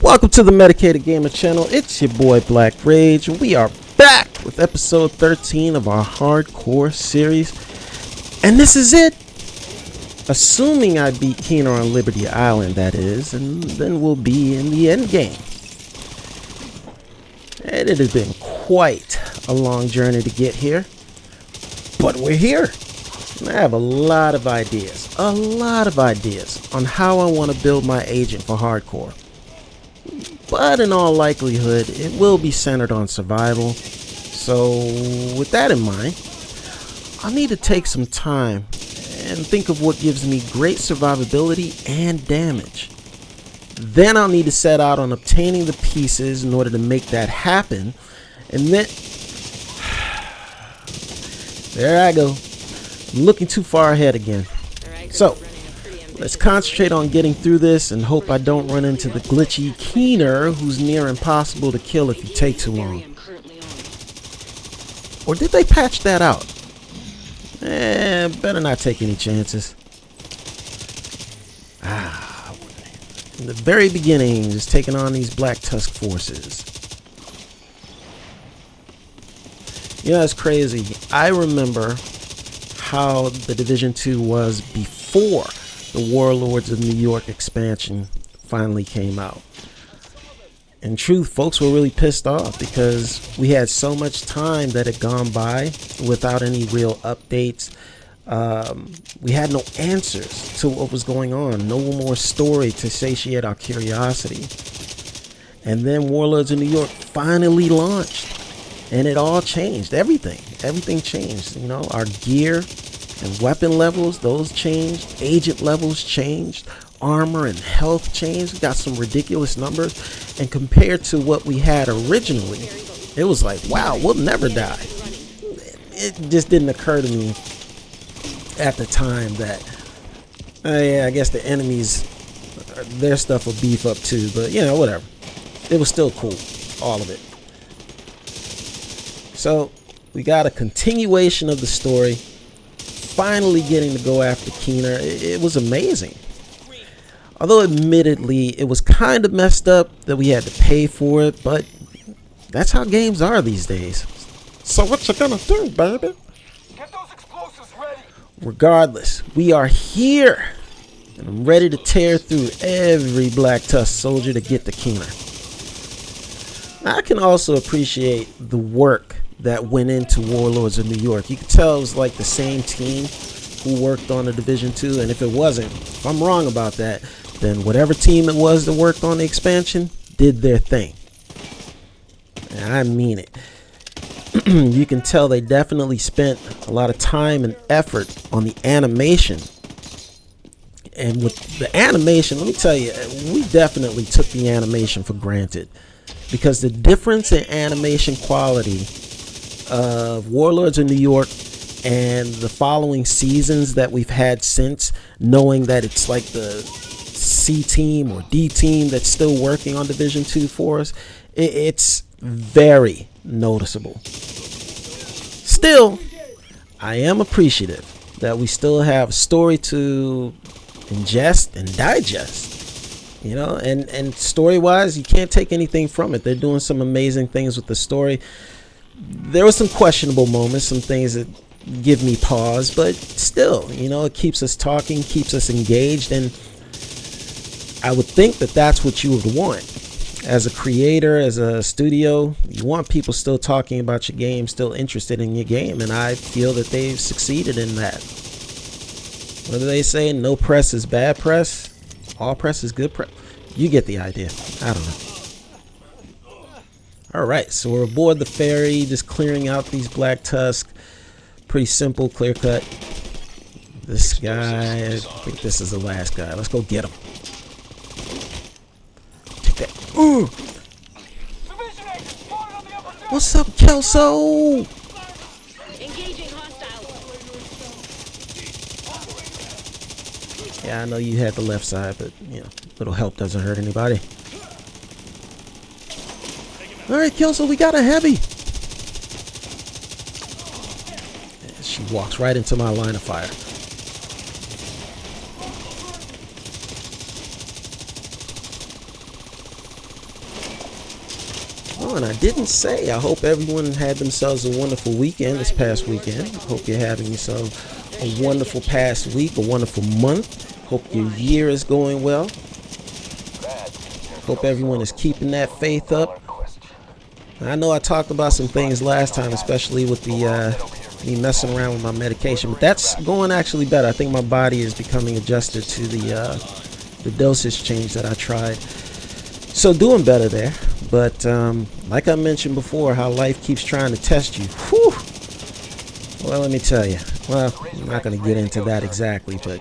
Welcome to the Medicated Gamer channel. It's your boy Black Rage, and we are back with episode 13 of our hardcore series. And this is it. Assuming I beat Keener on Liberty Island, that is, and then we'll be in the end game. And it has been quite a long journey to get here, but we're here. And I have a lot of ideas on how I want to build my agent for hardcore. But in all likelihood, it will be centered on survival. So with that in mind, I'll need to take some time and think of what gives me great survivability and damage. Then I'll need to set out on obtaining the pieces in order to make that happen. And then, there I go. I'm looking too far ahead again. So, let's concentrate on getting through this and hope I don't run into the glitchy Keener who's near impossible to kill if you take too long. Or did they patch that out? Better not take any chances. In the very beginning, just taking on these Black Tusk forces. You know, it's crazy. I remember how the Division 2 was before the Warlords of New York expansion finally came out. In truth, folks were really pissed off because we had so much time that had gone by without any real updates. We had no answers to what was going on, no more story to satiate our curiosity. And then Warlords of New York finally launched, and it all changed. Everything changed. You know, our gear and weapon levels, those changed. Agent levels changed. Armor and health changed. We got some ridiculous numbers. And compared to what we had originally, it was like, wow, we'll never die. It just didn't occur to me at the time that, yeah, I guess the enemies, their stuff will beef up too. But, you know, whatever. It was still cool. All of it. So, we got a continuation of the story. Finally getting to go after Keener. It was amazing. Although admittedly it was kind of messed up that we had to pay for it, but that's how games are these days. So what you gonna do, baby? Get those explosives ready. Regardless, we are here, and I'm ready to tear through every Black Tusk soldier to get to Keener. I can also appreciate the work that went into Warlords of New York. You could tell it was like the same team who worked on the Division 2, and if it wasn't, if I'm wrong about that, then whatever team it was that worked on the expansion did their thing. And I mean it. You can tell they definitely spent a lot of time and effort on the animation. And with the animation, let me tell you, we definitely took the animation for granted, because the difference in animation quality of Warlords of New York and the following seasons that we've had since, knowing that it's like the C team or D team that's still working on Division 2 for us, it's very noticeable. Still, I am appreciative that we still have a story to ingest and digest. You know, and story-wise, you can't take anything from it. They're doing some amazing things with the story. There were some questionable moments, some things that give me pause, but still, you know, it keeps us talking, keeps us engaged, and I would think that that's what you would want. As a creator, as a studio, you want people still talking about your game, still interested in your game, and I feel that they've succeeded in that. What do they say? No press is bad press. All press is good press. You get the idea. I don't know. Alright, so we're aboard the ferry, just clearing out these Black Tusk. Pretty simple, clear cut. This guy, I think this is the last guy. Let's go get him. Take that. Ooh. What's up, Kelso? Engaging hostile. Yeah, I know you had the left side, but you know, little help doesn't hurt anybody. Alright, Kelso, we got a heavy. She walks right into my line of fire. Oh, and I didn't say, I hope everyone had themselves a wonderful weekend this past weekend. Hope you're having yourself a wonderful past week, a wonderful month. Hope your year is going well. Hope everyone is keeping that faith up. I know I talked about some things last time, especially with the me messing around with my medication, but that's going actually better. I think my body is becoming adjusted to the dosage change that I tried. So doing better there. But like I mentioned before, how life keeps trying to test you. Whew. Well, let me tell you. Well, I'm not going to get into that exactly, but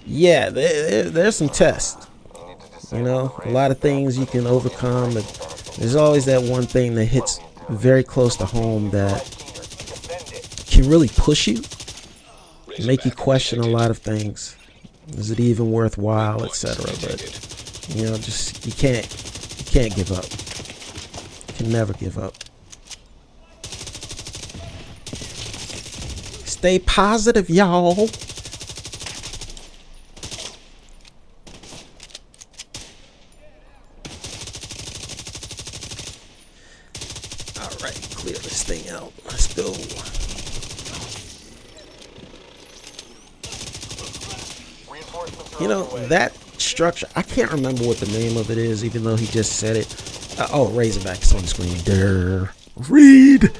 yeah, there's some tests. You know, a lot of things you can overcome, but there's always that one thing that hits very close to home that can really push you, make you question a lot of things. Is it even worthwhile, etc. But you know, just you can't give up. You can never give up. Stay positive, y'all. Alright, clear this thing out. Let's go. You know, that structure, I can't remember what the name of it is, even though he just said it. Oh, Razorback is on the screen. Durr. Read!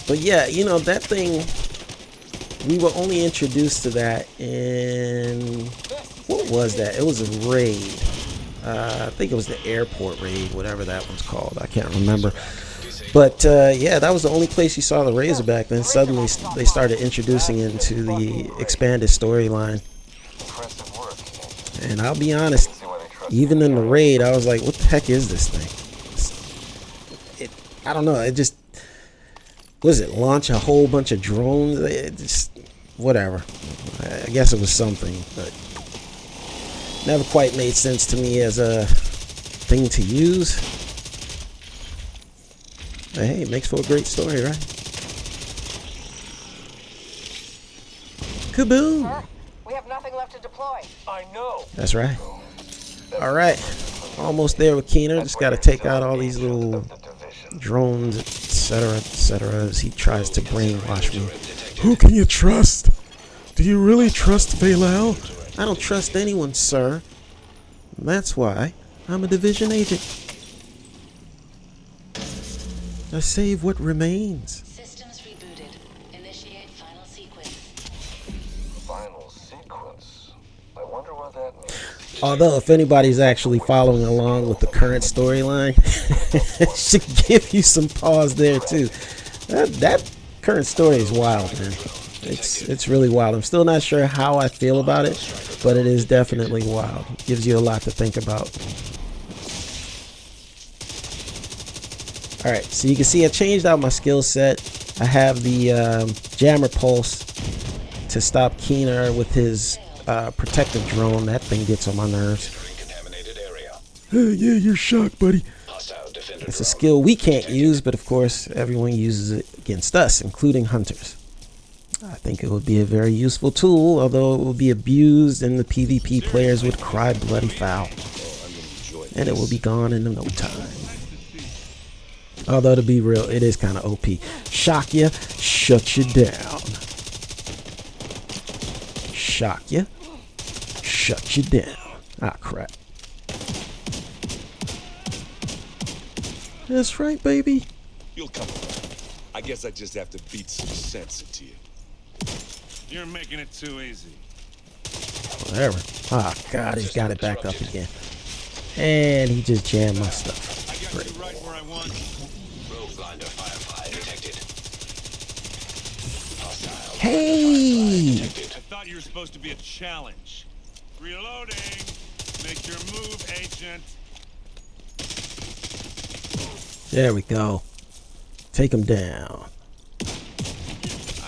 But yeah, you know, that thing, we were only introduced to that in, what was that? It was a raid. I think it was the airport raid, whatever that one's called. I can't remember. But yeah, that was the only place you saw the Razorback. Then suddenly they started introducing it into the expanded storyline. And I'll be honest, even in the raid, I was like, what the heck is this thing? I don't know. It just, launch a whole bunch of drones? It just, whatever. I guess it was something, but never quite made sense to me as a thing to use. But hey, it makes for a great story, right? Kaboom! Sir, we have nothing left to deploy. I know. That's right. All right, almost there with Keener. Just got to take out all these little drones, etc., as he tries to brainwash me. Who can you trust? Do you really trust Valel? I don't trust anyone, sir. That's why I'm a division agent. I save what remains. Systems rebooted. Initiate final sequence. Final sequence. I wonder what that means. Although, if anybody's actually following along with the current storyline, it should give you some pause there too. That current story is wild, man. It's really wild. I'm still not sure how I feel about it, but it is definitely wild. It gives you a lot to think about. All right, so you can see I changed out my skill set. I have the jammer pulse to stop Keener with his protective drone. That thing gets on my nerves. Yeah, you're shocked, buddy. It's a skill we can't use, but of course everyone uses it against us, including hunters. I think it would be a very useful tool, although it would be abused and the PvP players would cry bloody foul. And it will be gone in no time. Although to be real, it is kind of OP. Shock ya, shut you down. Shock ya, shut you down. Ah, crap. That's right, baby. You'll come around. I guess I just have to beat some sense into you. You're making it too easy. Whatever. Ah, God, he's got it back up again. And he just jammed my stuff. I got you right where I want you. Hey! I thought you were supposed to be a challenge. Reloading. Make your move, agent. There we go. Take him down.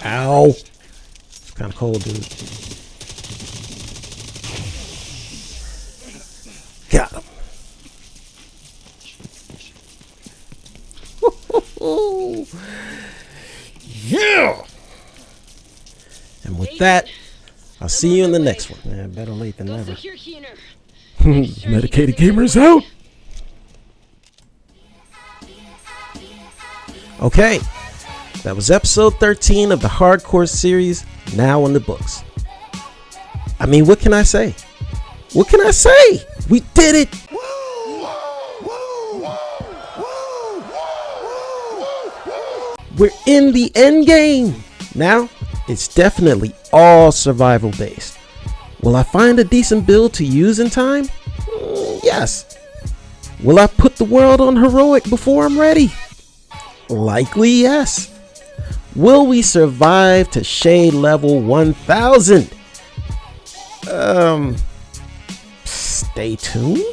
Ow. It's kind of cold, dude. Got him. Yeah! And with that, I'll see you in the next one. Man, better late than Go never. secure Keener. Make sure he Medicated doesn't get Gamers away. out! Okay, that was episode 13 of the Hardcore series, now in the books. I mean, what can I say? What can I say? We did it! We're in the end game. Now, it's definitely all survival based. Will I find a decent build to use in time? Yes. Will I put the world on heroic before I'm ready? Likely yes. Will we survive to shade level 1000? Stay tuned.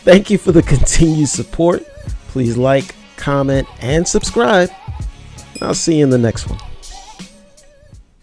Thank you for the continued support. Please like, comment, and subscribe. I'll see you in the next one.